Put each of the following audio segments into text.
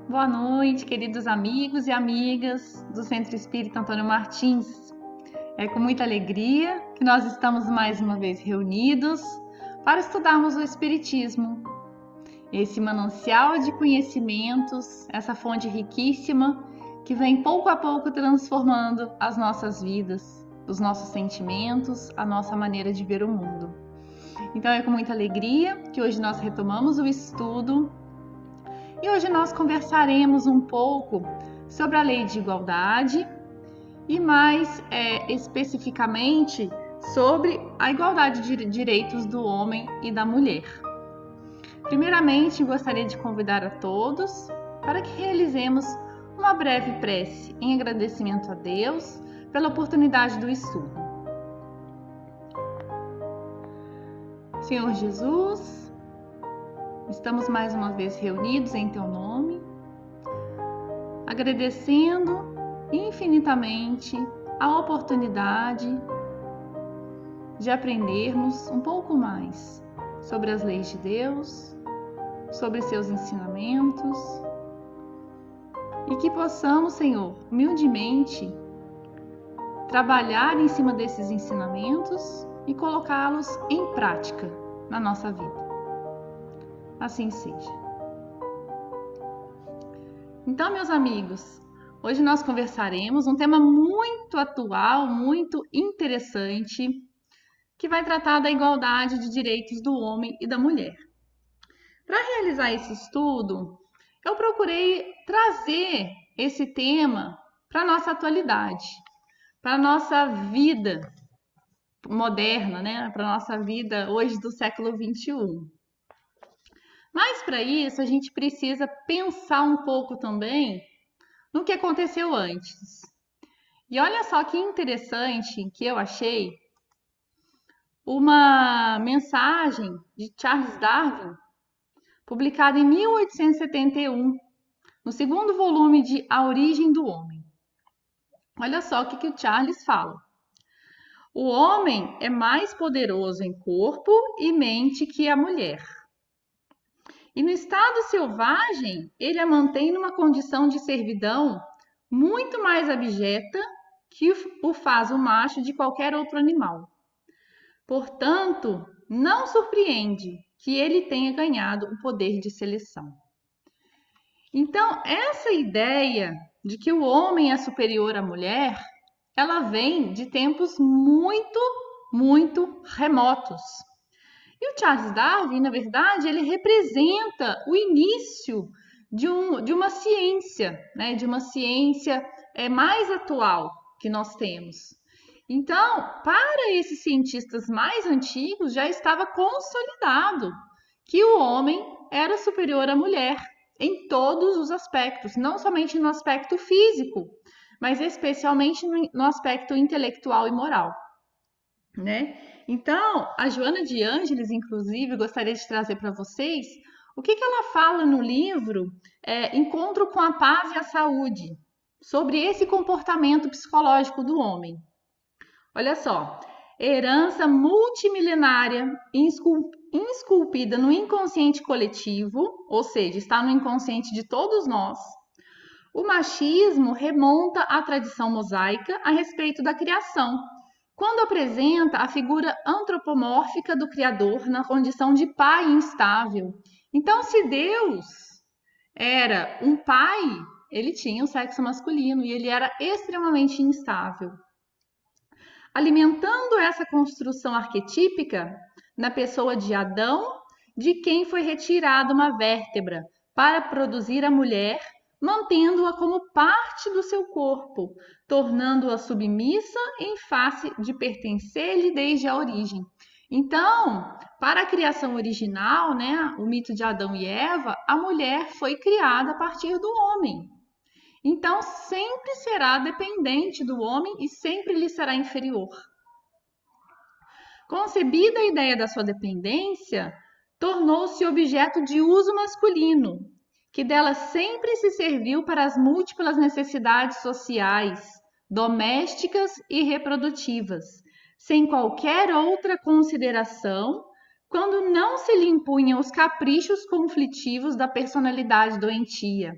Boa noite, queridos amigos e amigas do Centro Espírita Antônio Martins. É com muita alegria que nós estamos mais uma vez reunidos para estudarmos o Espiritismo, esse manancial de conhecimentos, essa fonte riquíssima que vem pouco a pouco transformando as nossas vidas, os nossos sentimentos, a nossa maneira de ver o mundo. Então é com muita alegria que hoje nós retomamos o estudo. E hoje nós conversaremos um pouco sobre a lei de igualdade e mais especificamente sobre a igualdade de direitos do homem e da mulher. Primeiramente, gostaria de convidar a todos para que realizemos uma breve prece em agradecimento a Deus pela oportunidade do estudo. Senhor Jesus, estamos mais uma vez reunidos em Teu nome, agradecendo infinitamente a oportunidade de aprendermos um pouco mais sobre as leis de Deus, sobre seus ensinamentos e que possamos, Senhor, humildemente trabalhar em cima desses ensinamentos e colocá-los em prática na nossa vida. Assim seja. Então, meus amigos, hoje nós conversaremos um tema muito atual, muito interessante, que vai tratar da igualdade de direitos do homem e da mulher. Para realizar esse estudo, eu procurei trazer esse tema para a nossa atualidade, para a nossa vida moderna, né? Para a nossa vida hoje do século XXI. Mas para isso a gente precisa pensar um pouco também no que aconteceu antes. E olha só que interessante que eu achei uma mensagem de Charles Darwin, publicada em 1871, no segundo volume de A Origem do Homem. Olha só o que o Charles fala. O homem é mais poderoso em corpo e mente que a mulher. E no estado selvagem, ele a mantém numa condição de servidão muito mais abjeta que o faz o macho de qualquer outro animal. Portanto, não surpreende que ele tenha ganhado o poder de seleção. Então, essa ideia de que o homem é superior à mulher, ela vem de tempos muito, muito remotos. E o Charles Darwin, na verdade, ele representa o início de uma ciência, né? De uma ciência mais atual que nós temos. Então, para esses cientistas mais antigos, já estava consolidado que o homem era superior à mulher em todos os aspectos, não somente no aspecto físico, mas especialmente no aspecto intelectual e moral, né? Então, a Joana de Ângeles, inclusive, gostaria de trazer para vocês o que ela fala no livro Encontro com a Paz e a Saúde, sobre esse comportamento psicológico do homem. Olha só, herança multimilenária esculpida no inconsciente coletivo, ou seja, está no inconsciente de todos nós. O machismo remonta à tradição mosaica a respeito da criação, quando apresenta a figura antropomórfica do Criador na condição de pai instável. Então, se Deus era um pai, ele tinha o sexo masculino e ele era extremamente instável. Alimentando essa construção arquetípica na pessoa de Adão, de quem foi retirada uma vértebra para produzir a mulher, mantendo-a como parte do seu corpo, tornando-a submissa em face de pertencer-lhe desde a origem. Então, para a criação original, né, o mito de Adão e Eva, a mulher foi criada a partir do homem. Então, sempre será dependente do homem e sempre lhe será inferior. Concebida a ideia da sua dependência, tornou-se objeto de uso masculino, que dela sempre se serviu para as múltiplas necessidades sociais, domésticas e reprodutivas, sem qualquer outra consideração, quando não se lhe impunham os caprichos conflitivos da personalidade doentia.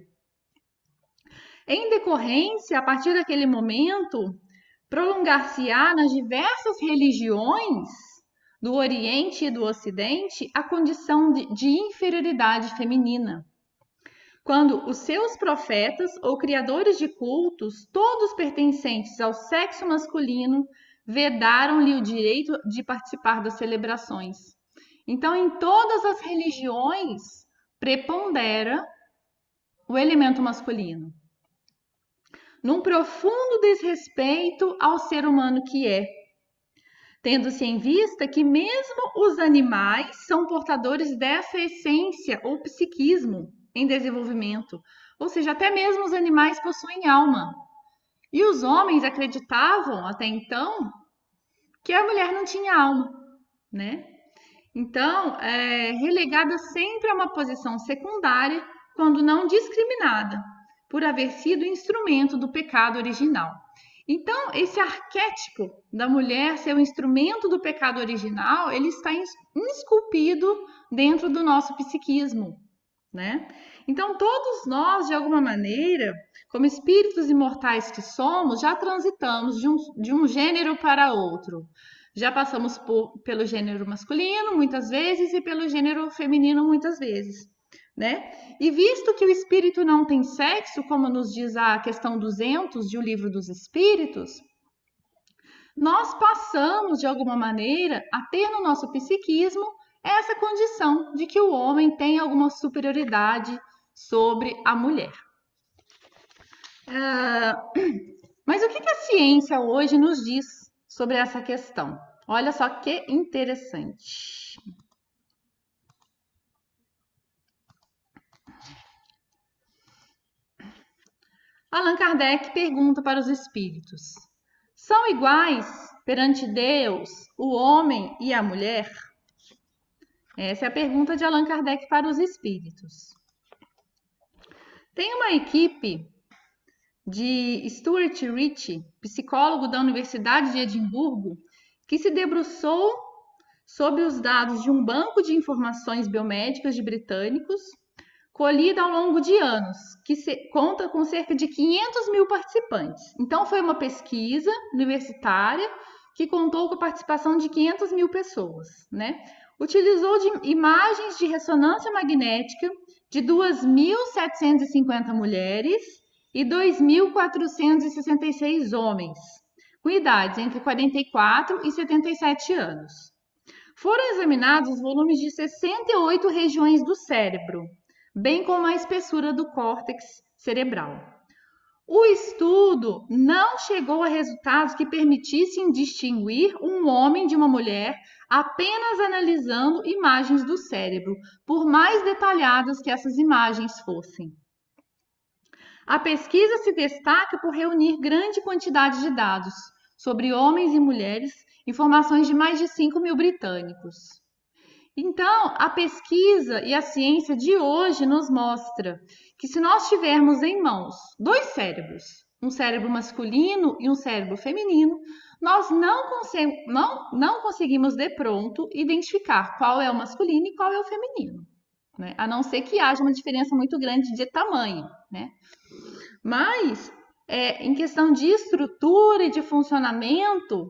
Em decorrência, a partir daquele momento, prolongar-se-á nas diversas religiões do Oriente e do Ocidente a condição de inferioridade feminina, quando os seus profetas ou criadores de cultos, todos pertencentes ao sexo masculino, vedaram-lhe o direito de participar das celebrações. Então, em todas as religiões, prepondera o elemento masculino, num profundo desrespeito ao ser humano que é, tendo-se em vista que mesmo os animais são portadores dessa essência ou psiquismo em desenvolvimento, ou seja, até mesmo os animais possuem alma. E os homens acreditavam até então que a mulher não tinha alma, né? Então, relegada sempre a uma posição secundária, quando não discriminada, por haver sido instrumento do pecado original. Então, esse arquétipo da mulher ser o instrumento do pecado original, ele está esculpido dentro do nosso psiquismo, né? Então, todos nós, de alguma maneira, como espíritos imortais que somos, já transitamos de um gênero para outro. Já passamos pelo gênero masculino, muitas vezes, e pelo gênero feminino, muitas vezes, né? E visto que o espírito não tem sexo, como nos diz a questão 200 de O Livro dos Espíritos, nós passamos, de alguma maneira, a ter no nosso psiquismo essa condição de que o homem tem alguma superioridade sobre a mulher. Mas o que a ciência hoje nos diz sobre essa questão? Olha só que interessante. Allan Kardec pergunta para os espíritos: são iguais perante Deus o homem e a mulher? Essa é a pergunta de Allan Kardec para os espíritos. Tem uma equipe de Stuart Ritchie, psicólogo da Universidade de Edimburgo, que se debruçou sobre os dados de um banco de informações biomédicas de britânicos, colhida ao longo de anos, que conta com cerca de 500 mil participantes. Então, foi uma pesquisa universitária que contou com a participação de 500 mil pessoas, né? Utilizou de imagens de ressonância magnética de 2.750 mulheres e 2.466 homens, com idades entre 44 e 77 anos. Foram examinados os volumes de 68 regiões do cérebro, bem como a espessura do córtex cerebral. O estudo não chegou a resultados que permitissem distinguir um homem de uma mulher apenas analisando imagens do cérebro, por mais detalhadas que essas imagens fossem. A pesquisa se destaca por reunir grande quantidade de dados sobre homens e mulheres, informações de mais de 5.000 britânicos. Então, a pesquisa e a ciência de hoje nos mostra que se nós tivermos em mãos dois cérebros, um cérebro masculino e um cérebro feminino, nós não conseguimos de pronto identificar qual é o masculino e qual é o feminino, né? A não ser que haja uma diferença muito grande de tamanho, né? Mas, em questão de estrutura e de funcionamento,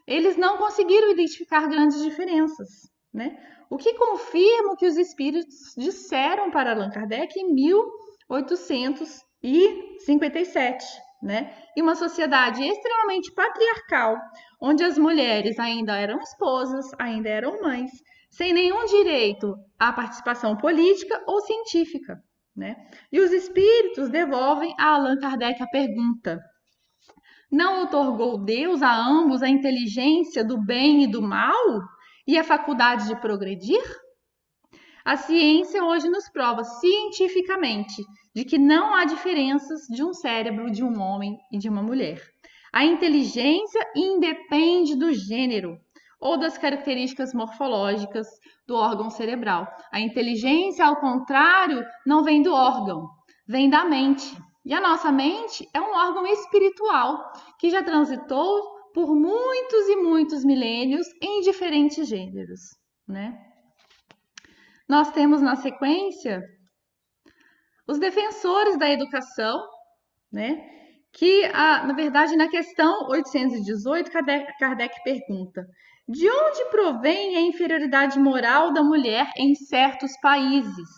eles não conseguiram identificar grandes diferenças, né? O que confirma o que os espíritos disseram para Allan Kardec em 1857, né? Em uma sociedade extremamente patriarcal, onde as mulheres ainda eram esposas, ainda eram mães, sem nenhum direito à participação política ou científica, né? E os espíritos devolvem a Allan Kardec a pergunta: não outorgou Deus a ambos a inteligência do bem e do mal e a faculdade de progredir? A ciência hoje nos prova cientificamente de que não há diferenças de um cérebro de um homem e de uma mulher. A inteligência independe do gênero ou das características morfológicas do órgão cerebral. A inteligência, ao contrário, não vem do órgão, vem da mente. E a nossa mente é um órgão espiritual que já transitou por muitos e muitos milênios em diferentes gêneros, né? Nós temos na sequência os defensores da educação, né? Que, na verdade, na questão 818, Kardec pergunta: de onde provém a inferioridade moral da mulher em certos países?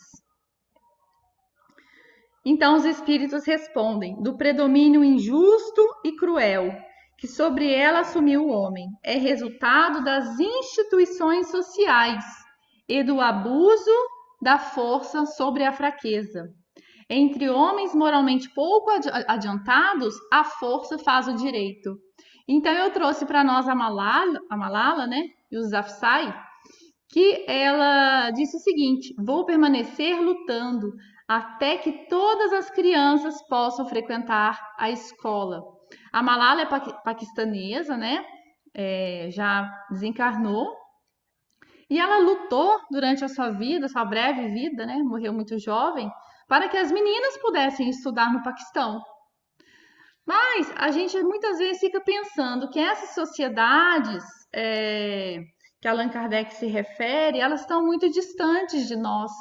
Então, os espíritos respondem: do predomínio injusto e cruel que sobre ela assumiu o homem. É resultado das instituições sociais e do abuso da força sobre a fraqueza. Entre homens moralmente pouco adiantados, a força faz o direito. Então eu trouxe para nós a Malala, né, Yousafzai, que ela disse o seguinte: vou permanecer lutando até que todas as crianças possam frequentar a escola. A Malala é paquistanesa, né? Já desencarnou. E ela lutou durante a sua vida, sua breve vida, né? Morreu muito jovem, para que as meninas pudessem estudar no Paquistão. Mas a gente muitas vezes fica pensando que essas sociedades que Allan Kardec se refere, elas estão muito distantes de nós.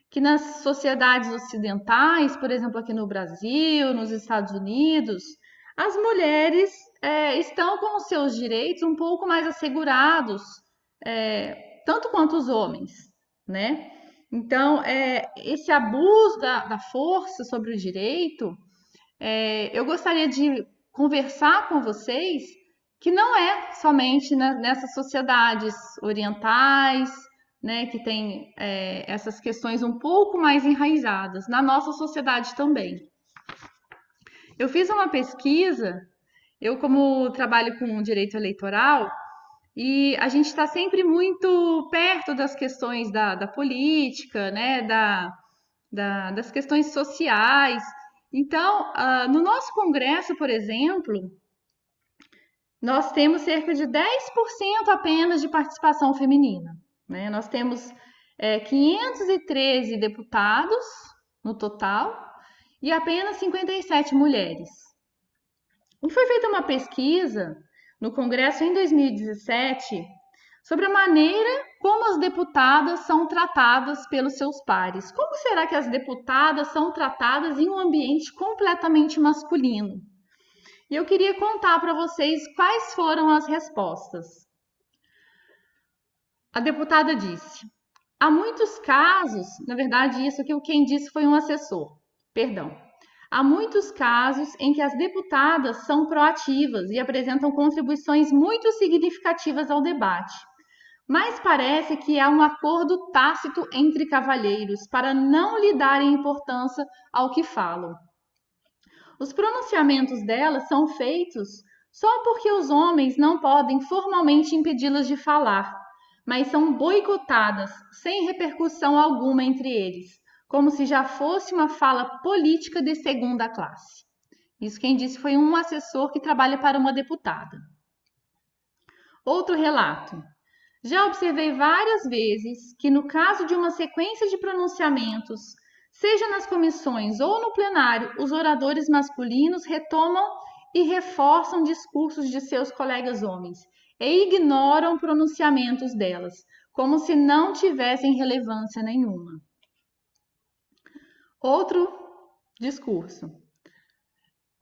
Que nas sociedades ocidentais, por exemplo, aqui no Brasil, nos Estados Unidos, as mulheres estão com os seus direitos um pouco mais assegurados, tanto quanto os homens, né? Então, esse abuso da força sobre o direito, eu gostaria de conversar com vocês que não é somente nessas sociedades orientais, né, que tem essas questões um pouco mais enraizadas, na nossa sociedade também. Eu fiz uma pesquisa, eu como trabalho com direito eleitoral, e a gente está sempre muito perto das questões da política, né, das questões sociais. Então, no nosso Congresso, por exemplo, nós temos cerca de 10% apenas de participação feminina, né? Nós temos 513 deputados no total e apenas 57 mulheres. E foi feita uma pesquisa no Congresso em 2017 sobre a maneira como as deputadas são tratadas pelos seus pares. Como será que as deputadas são tratadas em um ambiente completamente masculino? E eu queria contar para vocês quais foram as respostas. A deputada disse: há muitos casos, na verdade, isso aqui quem disse foi um assessor, perdão. Há muitos casos em que as deputadas são proativas e apresentam contribuições muito significativas ao debate. Mas parece que há um acordo tácito entre cavalheiros para não lhe darem importância ao que falam. Os pronunciamentos delas são feitos só porque os homens não podem formalmente impedi-las de falar, mas são boicotadas sem repercussão alguma entre eles, como se já fosse uma fala política de segunda classe. Isso quem disse foi um assessor que trabalha para uma deputada. Outro relato. Já observei várias vezes que, no caso de uma sequência de pronunciamentos, seja nas comissões ou no plenário, os oradores masculinos retomam e reforçam discursos de seus colegas homens e ignoram pronunciamentos delas, como se não tivessem relevância nenhuma. Outro discurso.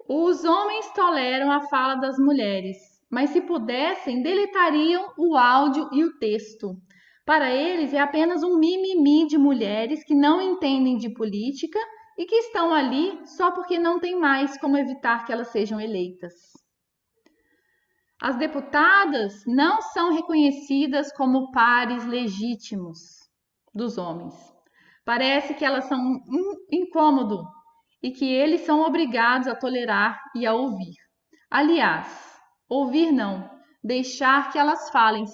Os homens toleram a fala das mulheres, mas se pudessem, deletariam o áudio e o texto. Para eles, é apenas um mimimi de mulheres que não entendem de política e que estão ali só porque não tem mais como evitar que elas sejam eleitas. As deputadas não são reconhecidas como pares legítimos dos homens. Parece que elas são um incômodo e que eles são obrigados a tolerar e a ouvir. Aliás, ouvir não, deixar que elas falem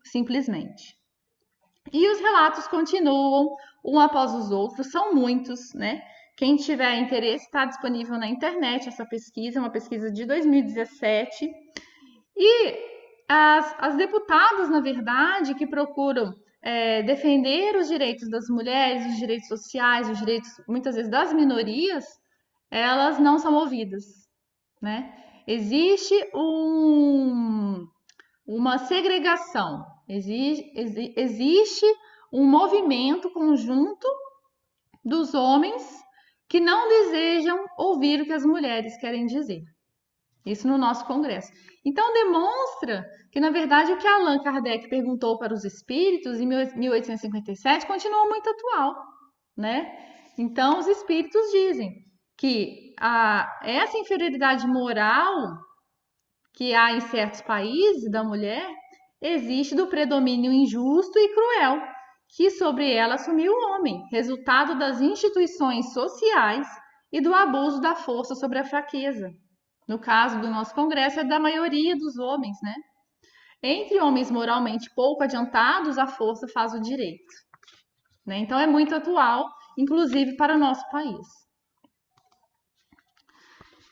simplesmente. E os relatos continuam, um após os outros, são muitos, né? Quem tiver interesse, está disponível na internet essa pesquisa, uma pesquisa de 2017. E as deputadas, na verdade, que procuram defender os direitos das mulheres, os direitos sociais, os direitos, muitas vezes, das minorias, elas não são ouvidas, né? Existe uma segregação, existe um movimento conjunto dos homens que não desejam ouvir o que as mulheres querem dizer. Isso no nosso congresso. Então, demonstra que, na verdade, o que Allan Kardec perguntou para os espíritos em 1857 continua muito atual, né? Então, os espíritos dizem que essa inferioridade moral que há em certos países da mulher existe do predomínio injusto e cruel que sobre ela assumiu o homem, resultado das instituições sociais e do abuso da força sobre a fraqueza. No caso do nosso congresso, é da maioria dos homens, né? Entre homens moralmente pouco adiantados, a força faz o direito. Né? Então, é muito atual, inclusive para o nosso país.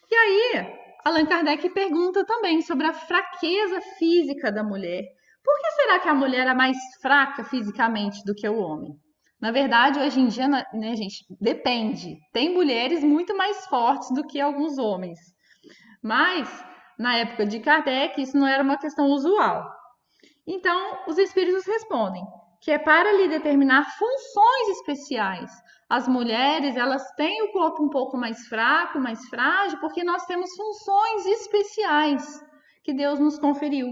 E aí, Allan Kardec pergunta também sobre a fraqueza física da mulher. Por que será que a mulher é mais fraca fisicamente do que o homem? Na verdade, hoje em dia, né, gente, depende. Tem mulheres muito mais fortes do que alguns homens. Mas, na época de Kardec, isso não era uma questão usual. Então, os espíritos respondem que é para lhe determinar funções especiais. As mulheres, elas têm o corpo um pouco mais fraco, mais frágil, porque nós temos funções especiais que Deus nos conferiu.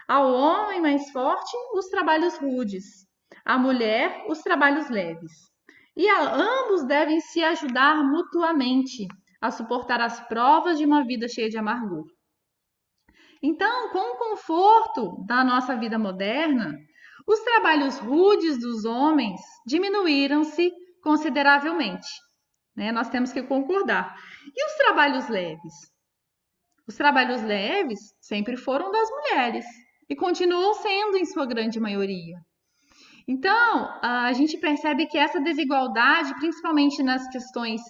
Ao homem mais forte, os trabalhos rudes. À mulher, os trabalhos leves. E ambos devem se ajudar mutuamente a suportar as provas de uma vida cheia de amargura. Então, com o conforto da nossa vida moderna, os trabalhos rudes dos homens diminuíram-se consideravelmente, né? Nós temos que concordar. E os trabalhos leves? Os trabalhos leves sempre foram das mulheres e continuam sendo em sua grande maioria. Então, a gente percebe que essa desigualdade, principalmente nas questões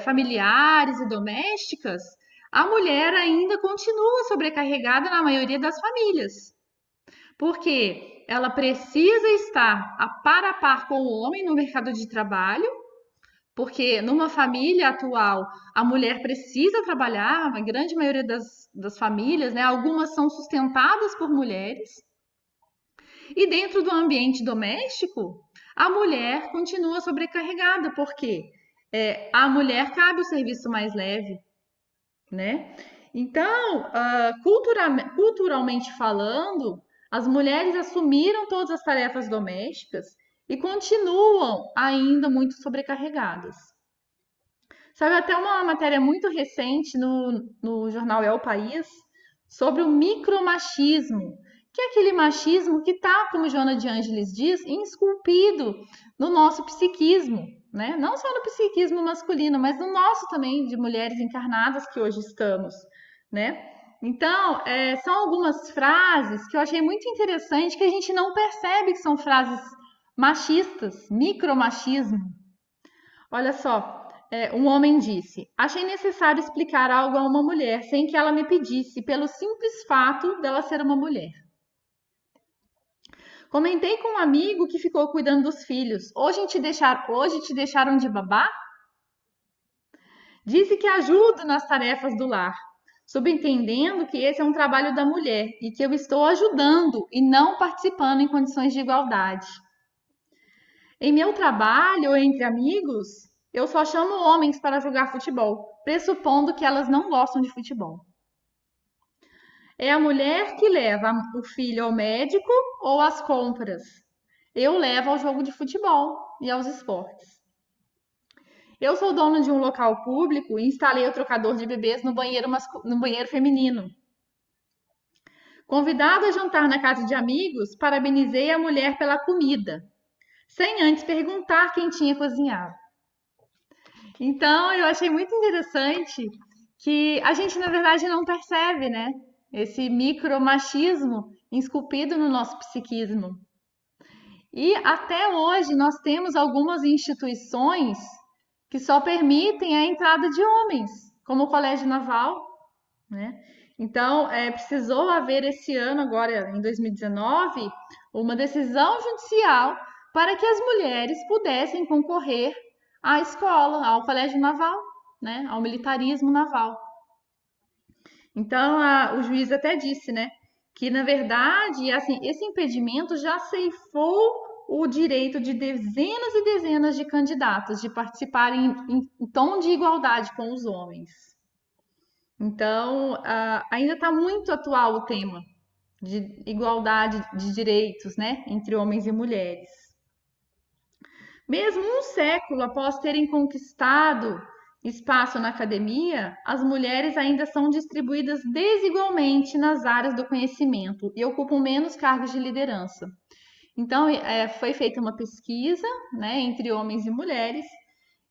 familiares e domésticas, a mulher ainda continua sobrecarregada na maioria das famílias, porque ela precisa estar a par com o homem no mercado de trabalho, porque numa família atual a mulher precisa trabalhar, a grande maioria das famílias, né, algumas são sustentadas por mulheres, e dentro do ambiente doméstico, a mulher continua sobrecarregada, porque a mulher cabe o serviço mais leve, né? Então, culturalmente falando, as mulheres assumiram todas as tarefas domésticas e continuam ainda muito sobrecarregadas. Saiu até uma matéria muito recente no jornal É o País sobre o micromachismo, que é aquele machismo que está, como Joana de Ângeles diz, esculpido no nosso psiquismo, né? Não só no psiquismo masculino, mas no nosso também, de mulheres encarnadas que hoje estamos, né? Então, são algumas frases que eu achei muito interessante que a gente não percebe que são frases machistas, micromachismo. Olha só, um homem disse: achei necessário explicar algo a uma mulher sem que ela me pedisse, pelo simples fato dela ser uma mulher. Comentei com um amigo que ficou cuidando dos filhos. Hoje te deixaram de babá? Disse que ajudo nas tarefas do lar, subentendendo que esse é um trabalho da mulher e que eu estou ajudando e não participando em condições de igualdade. Em meu trabalho ou entre amigos, eu só chamo homens para jogar futebol, pressupondo que elas não gostam de futebol. É a mulher que leva o filho ao médico ou às compras. Eu levo ao jogo de futebol e aos esportes. Eu sou dona de um local público e instalei o trocador de bebês no banheiro feminino. Convidado a jantar na casa de amigos, parabenizei a mulher pela comida, sem antes perguntar quem tinha cozinhado. Então, eu achei muito interessante que a gente, na verdade, não percebe, né? Esse micromachismo esculpido no nosso psiquismo. E até hoje nós temos algumas instituições que só permitem a entrada de homens, como o Colégio Naval, né? Então, precisou haver esse ano, agora em 2019, uma decisão judicial para que as mulheres pudessem concorrer à escola, ao Colégio Naval, né? Ao militarismo naval. Então, o juiz até disse, né, que na verdade, assim, esse impedimento já ceifou o direito de dezenas e dezenas de candidatos de participarem em tom de igualdade com os homens. Então, ainda está muito atual o tema de igualdade de direitos, né, entre homens e mulheres. Mesmo um século após terem conquistado espaço na academia, as mulheres ainda são distribuídas desigualmente nas áreas do conhecimento e ocupam menos cargos de liderança. Então, foi feita uma pesquisa, né, entre homens e mulheres,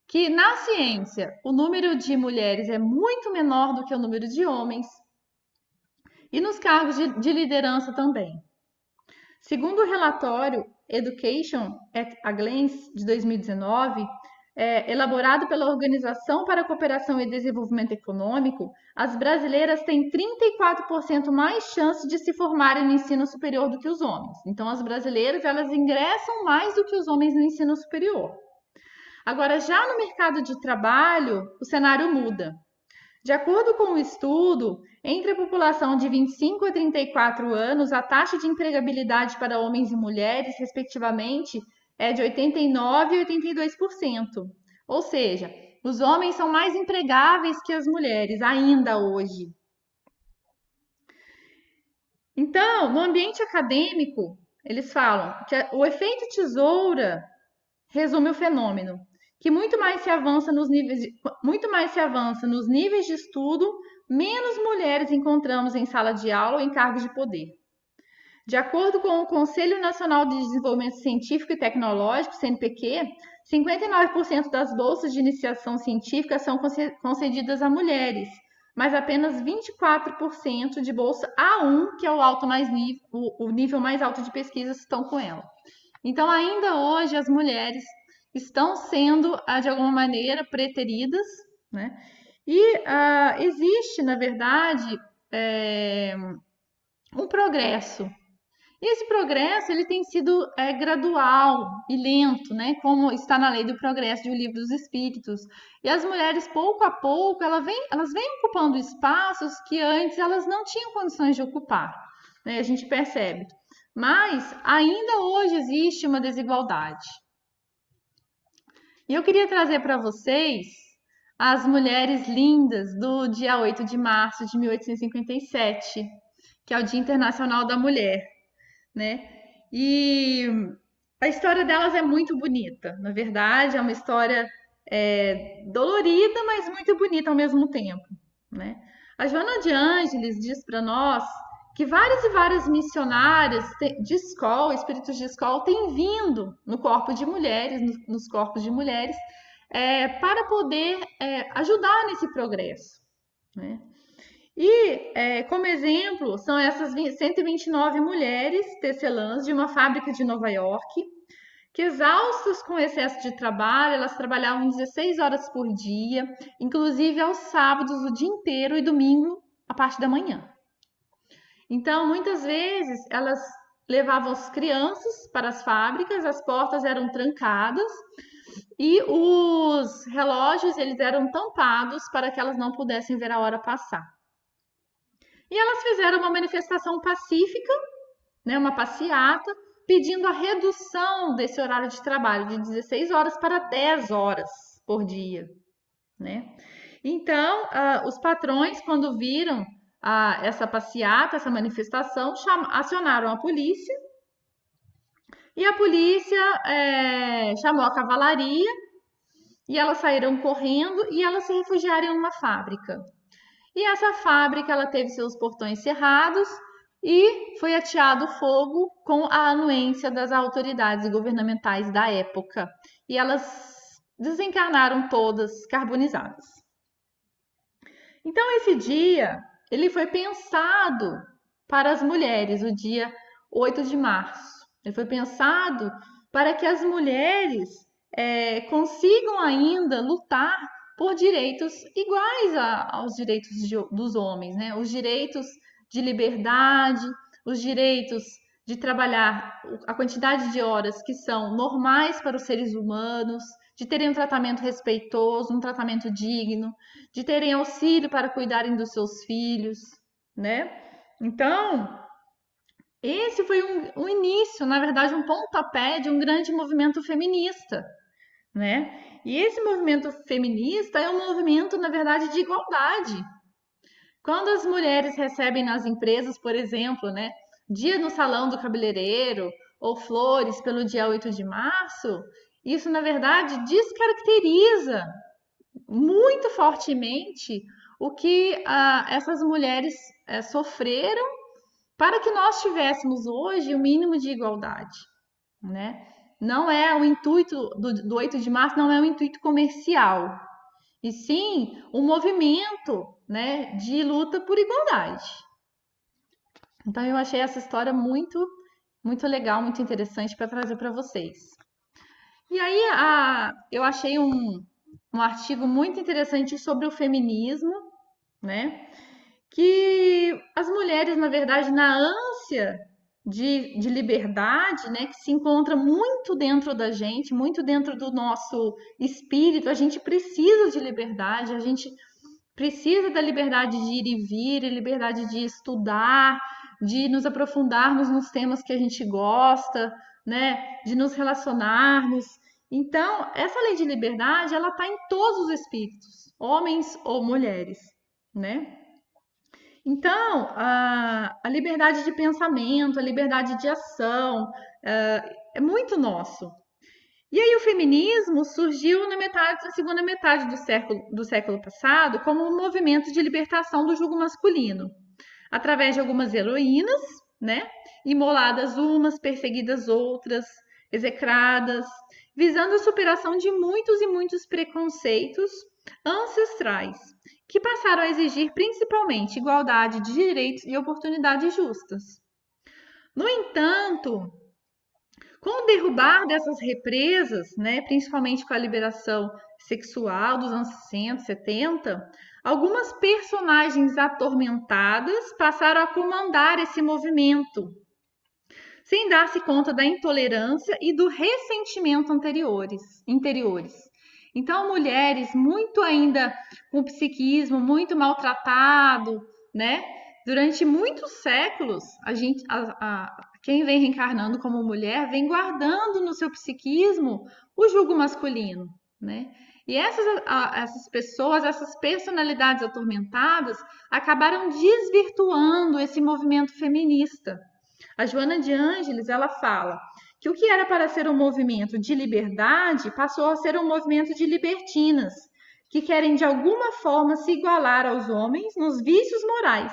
que na ciência o número de mulheres é muito menor do que o número de homens, e nos cargos de liderança também. Segundo o relatório Education at a Glance de 2019, elaborado pela Organização para a Cooperação e Desenvolvimento Econômico, as brasileiras têm 34% mais chance de se formarem no ensino superior do que os homens. Então, as brasileiras, elas ingressam mais do que os homens no ensino superior. Agora, já no mercado de trabalho, o cenário muda. De acordo com o estudo, entre a população de 25 a 34 anos, a taxa de empregabilidade para homens e mulheres, respectivamente, é de 89% e 82%. Ou seja, os homens são mais empregáveis que as mulheres, ainda hoje. Então, no ambiente acadêmico, eles falam que o efeito tesoura resume o fenômeno, que muito mais se avança nos níveis de estudo, menos mulheres encontramos em sala de aula ou em cargos de poder. De acordo com o Conselho Nacional de Desenvolvimento Científico e Tecnológico, CNPq, 59% das bolsas de iniciação científica são concedidas a mulheres, mas apenas 24% de bolsa A1, que é o nível mais alto de pesquisa, estão com ela. Então, ainda hoje, as mulheres estão sendo, de alguma maneira, preteridas, né? E existe, na verdade, um progresso. E esse progresso ele tem sido gradual e lento, né? Como está na Lei do Progresso de O Livro dos Espíritos. E as mulheres, pouco a pouco, elas vêm ocupando espaços que antes elas não tinham condições de ocupar, né? A gente percebe. Mas ainda hoje existe uma desigualdade. E eu queria trazer para vocês as mulheres lindas do dia 8 de março de 1857, que é o Dia Internacional da Mulher, né? E a história delas é muito bonita. Na verdade, é uma história dolorida, mas muito bonita ao mesmo tempo, né? A Joana de Ângeles diz para nós que várias e várias missionárias de escola, espíritos de escola, têm vindo no corpo de mulheres, nos corpos de mulheres, para poder ajudar nesse progresso, né? E, como exemplo, são essas 129 mulheres tecelãs de uma fábrica de Nova York, que exaustas com o excesso de trabalho, elas trabalhavam 16 horas por dia, inclusive aos sábados o dia inteiro e domingo a parte da manhã. Então, muitas vezes, elas levavam as crianças para as fábricas, as portas eram trancadas e os relógios eles eram tampados para que elas não pudessem ver a hora passar. E elas fizeram uma manifestação pacífica, né, uma passeata, pedindo a redução desse horário de trabalho de 16 horas para 10 horas por dia, né? Então, os patrões, quando viram essa passeata, essa manifestação, acionaram a polícia e a polícia chamou a cavalaria e elas saíram correndo e elas se refugiaram em uma fábrica. E essa fábrica ela teve seus portões cerrados e foi ateado fogo com a anuência das autoridades governamentais da época. E elas desencarnaram todas carbonizadas. Então, esse dia, ele foi pensado para as mulheres, o dia 8 de março. Ele foi pensado para que as mulheres consigam ainda lutar por direitos iguais aos direitos dos homens, né? Os direitos de liberdade, os direitos de trabalhar a quantidade de horas que são normais para os seres humanos, de terem um tratamento respeitoso, um tratamento digno, de terem auxílio para cuidarem dos seus filhos, né? Então, Esse foi um início, na verdade, um pontapé de um grande movimento feminista, né? E esse movimento feminista é um movimento, na verdade, de igualdade. Quando as mulheres recebem nas empresas, por exemplo, né, dia no salão do cabeleireiro ou flores pelo dia 8 de março, isso, na verdade, descaracteriza muito fortemente o que essas mulheres sofreram para que nós tivéssemos hoje o mínimo de igualdade, né? Não é o intuito do 8 de março, não é um intuito comercial, e sim um movimento, né, de luta por igualdade. Então eu achei essa história muito legal, muito interessante para trazer para vocês. E aí eu achei um artigo muito interessante sobre o feminismo, né? Que as mulheres, na verdade, na ânsia de liberdade, né, que se encontra muito dentro da gente, muito dentro do nosso espírito, a gente precisa de liberdade, a gente precisa da liberdade de ir e vir, liberdade de estudar, de nos aprofundarmos nos temas que a gente gosta, né, de nos relacionarmos. Então, essa lei de liberdade, ela está em todos os espíritos, homens ou mulheres, né? Então, a liberdade de pensamento, a liberdade de ação, é muito nosso. E aí o feminismo surgiu na segunda metade do século passado como um movimento de libertação do jugo masculino, através de algumas heroínas, né? Imoladas umas, perseguidas outras, execradas, visando a superação de muitos e muitos preconceitos ancestrais, que passaram a exigir principalmente igualdade de direitos e oportunidades justas. No entanto, com o derrubar dessas represas, né, principalmente com a liberação sexual dos anos 60, 70, algumas personagens atormentadas passaram a comandar esse movimento, sem dar-se conta da intolerância e do ressentimento interiores. Então, mulheres muito ainda com psiquismo muito maltratado, né? Durante muitos séculos, quem vem reencarnando como mulher vem guardando no seu psiquismo o jugo masculino, né? E essas pessoas, essas personalidades atormentadas, acabaram desvirtuando esse movimento feminista. A Joana de Ângeles, ela fala que o que era para ser um movimento de liberdade passou a ser um movimento de libertinas, que querem de alguma forma se igualar aos homens nos vícios morais,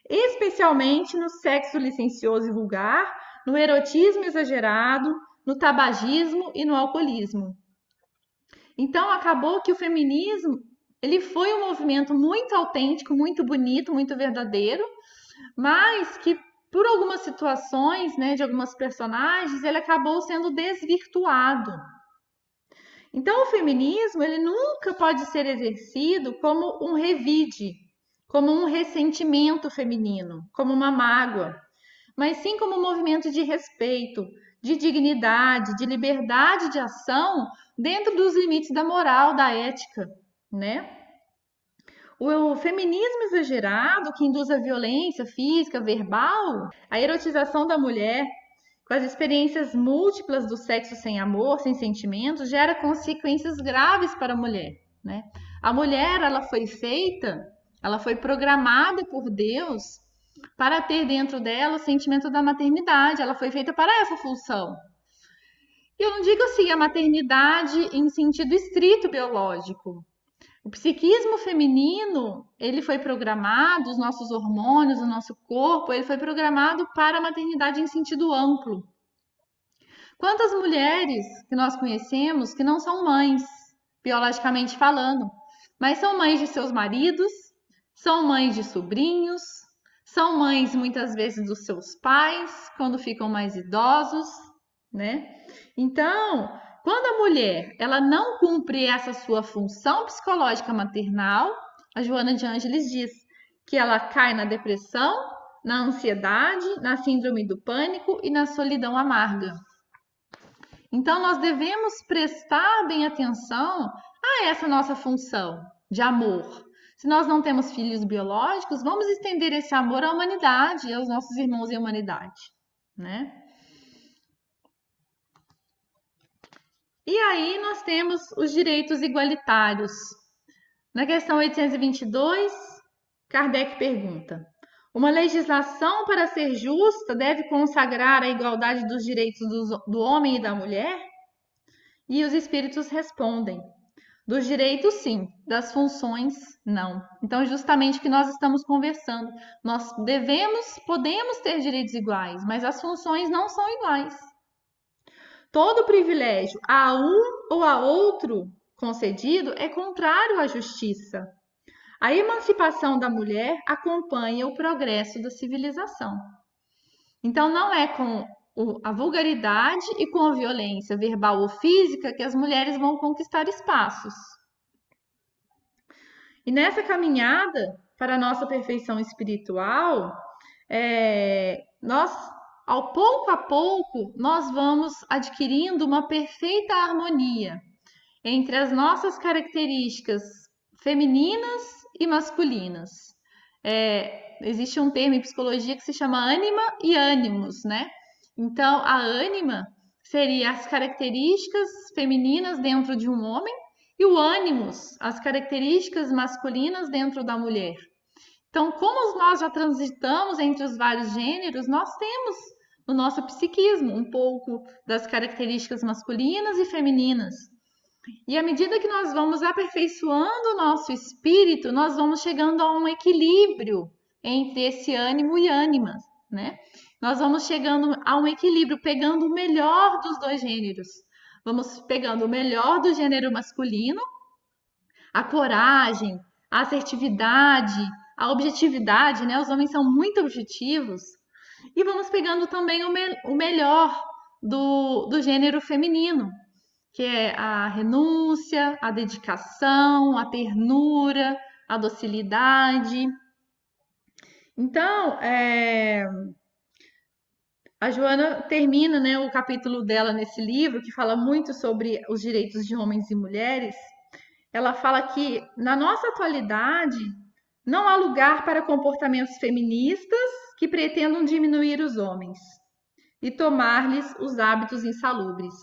especialmente no sexo licencioso e vulgar, no erotismo exagerado, no tabagismo e no alcoolismo. Então acabou que o feminismo, ele foi um movimento muito autêntico, muito bonito, muito verdadeiro, mas que por algumas situações, né, de algumas personagens, ele acabou sendo desvirtuado. Então, o feminismo, ele nunca pode ser exercido como um revide, como um ressentimento feminino, como uma mágoa, mas sim como um movimento de respeito, de dignidade, de liberdade de ação dentro dos limites da moral, da ética, né? O feminismo exagerado, que induz a violência física, verbal, a erotização da mulher, com as experiências múltiplas do sexo sem amor, sem sentimentos, gera consequências graves para a mulher, né? A mulher, ela foi programada por Deus para ter dentro dela o sentimento da maternidade, ela foi feita para essa função. E eu não digo assim a maternidade em sentido estrito biológico. O psiquismo feminino, ele foi programado, os nossos hormônios, o nosso corpo, ele foi programado para a maternidade em sentido amplo. Quantas mulheres que nós conhecemos que não são mães, biologicamente falando, mas são mães de seus maridos, são mães de sobrinhos, são mães muitas vezes dos seus pais, quando ficam mais idosos, né? Então, quando a mulher ela não cumpre essa sua função psicológica maternal, a Joana de Ângeles diz que ela cai na depressão, na ansiedade, na síndrome do pânico e na solidão amarga. Então, nós devemos prestar bem atenção a essa nossa função de amor. Se nós não temos filhos biológicos, vamos estender esse amor à humanidade, aos nossos irmãos e à humanidade, né? E aí nós temos os direitos igualitários. Na questão 822, Kardec pergunta: uma legislação para ser justa deve consagrar a igualdade dos direitos do homem e da mulher? E os espíritos respondem: dos direitos, sim, das funções, não. Então, justamente o que nós estamos conversando, nós podemos ter direitos iguais, mas as funções não são iguais. Todo privilégio a um ou a outro concedido é contrário à justiça. A emancipação da mulher acompanha o progresso da civilização. Então, não é com a vulgaridade e com a violência verbal ou física que as mulheres vão conquistar espaços. E nessa caminhada para a nossa perfeição espiritual, nós, pouco a pouco, nós vamos adquirindo uma perfeita harmonia entre as nossas características femininas e masculinas. Existe um termo em psicologia que se chama ânima e ânimos, né? Então, a ânima seria as características femininas dentro de um homem e o ânimos, as características masculinas dentro da mulher. Então, como nós já transitamos entre os vários gêneros, nós temos no nosso psiquismo um pouco das características masculinas e femininas. E à medida que nós vamos aperfeiçoando o nosso espírito, nós vamos chegando a um equilíbrio entre esse ânimo e ânima, né? Nós vamos chegando a um equilíbrio, pegando o melhor dos dois gêneros. Vamos pegando o melhor do gênero masculino, a coragem, a assertividade, a objetividade, né? Os homens são muito objetivos. E vamos pegando também o melhor do gênero feminino, que é a renúncia, a dedicação, a ternura, a docilidade. Então, a Joana termina, né, o capítulo dela nesse livro, que fala muito sobre os direitos de homens e mulheres. Ela fala que, na nossa atualidade, não há lugar para comportamentos feministas que pretendam diminuir os homens e tomar-lhes os hábitos insalubres.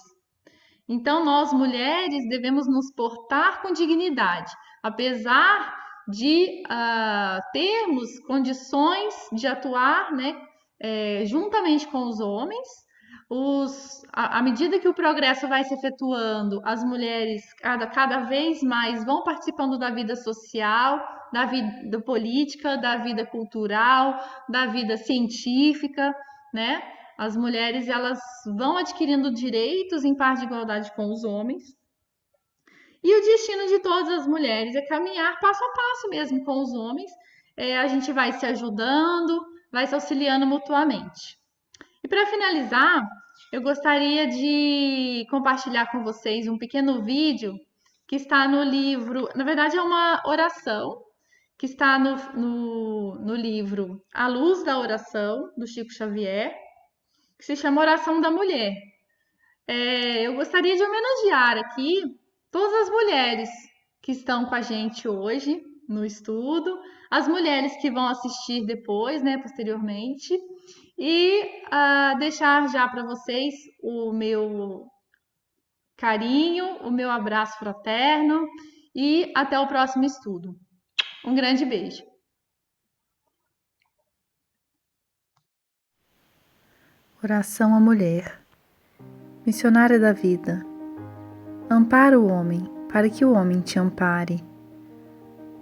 Então, nós mulheres devemos nos portar com dignidade, apesar de termos condições de atuar, né, juntamente com os homens. À medida que o progresso vai se efetuando, as mulheres cada vez mais vão participando da vida social, da vida política, da vida cultural, da vida científica, né? As mulheres, elas vão adquirindo direitos em par de igualdade com os homens. E o destino de todas as mulheres é caminhar passo a passo mesmo com os homens. A gente vai se ajudando, vai se auxiliando mutuamente. E para finalizar, eu gostaria de compartilhar com vocês um pequeno vídeo que está no livro, na verdade é uma oração, que está no livro A Luz da Oração, do Chico Xavier, que se chama Oração da Mulher. Eu gostaria de homenagear aqui todas as mulheres que estão com a gente hoje no estudo, as mulheres que vão assistir depois, né, posteriormente, e deixar já para vocês o meu carinho, o meu abraço fraterno e até o próximo estudo. Um grande beijo. Oração à mulher. Missionária da vida. Ampara o homem, para que o homem te ampare.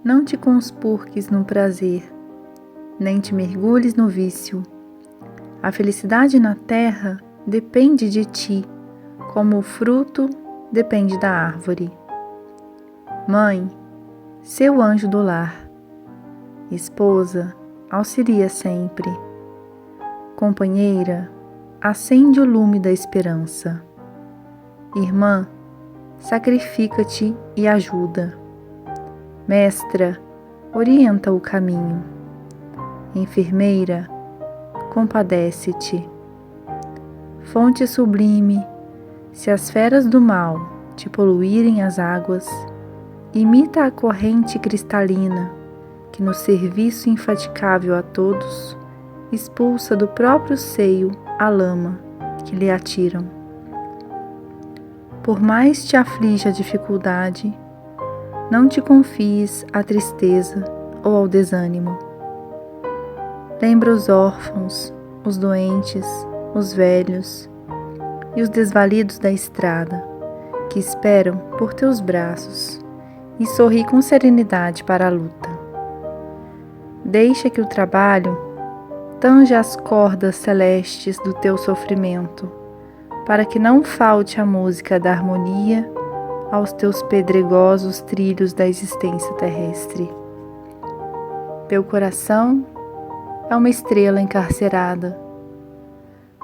Não te conspurques no prazer, nem te mergulhes no vício. A felicidade na terra depende de ti, como o fruto depende da árvore. Mãe, seu anjo do lar. Esposa, auxilia sempre. Companheira, acende o lume da esperança. Irmã, sacrifica-te e ajuda. Mestra, orienta o caminho. Enfermeira, compadece-te. Fonte sublime, se as feras do mal te poluírem as águas, imita a corrente cristalina que no serviço infaticável a todos, expulsa do próprio seio a lama que lhe atiram. Por mais te aflige a dificuldade, não te confies à tristeza ou ao desânimo. Lembra os órfãos, os doentes, os velhos e os desvalidos da estrada, que esperam por teus braços, e sorri com serenidade para a luta. Deixa que o trabalho tange as cordas celestes do teu sofrimento, para que não falte a música da harmonia aos teus pedregosos trilhos da existência terrestre. Teu coração é uma estrela encarcerada.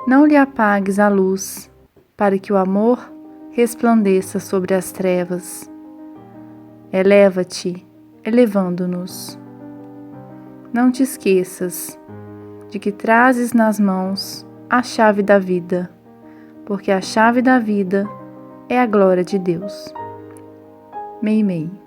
Não lhe apagues a luz, para que o amor resplandeça sobre as trevas. Eleva-te, elevando-nos. Não te esqueças de que trazes nas mãos a chave da vida, porque a chave da vida é a glória de Deus. Meimei.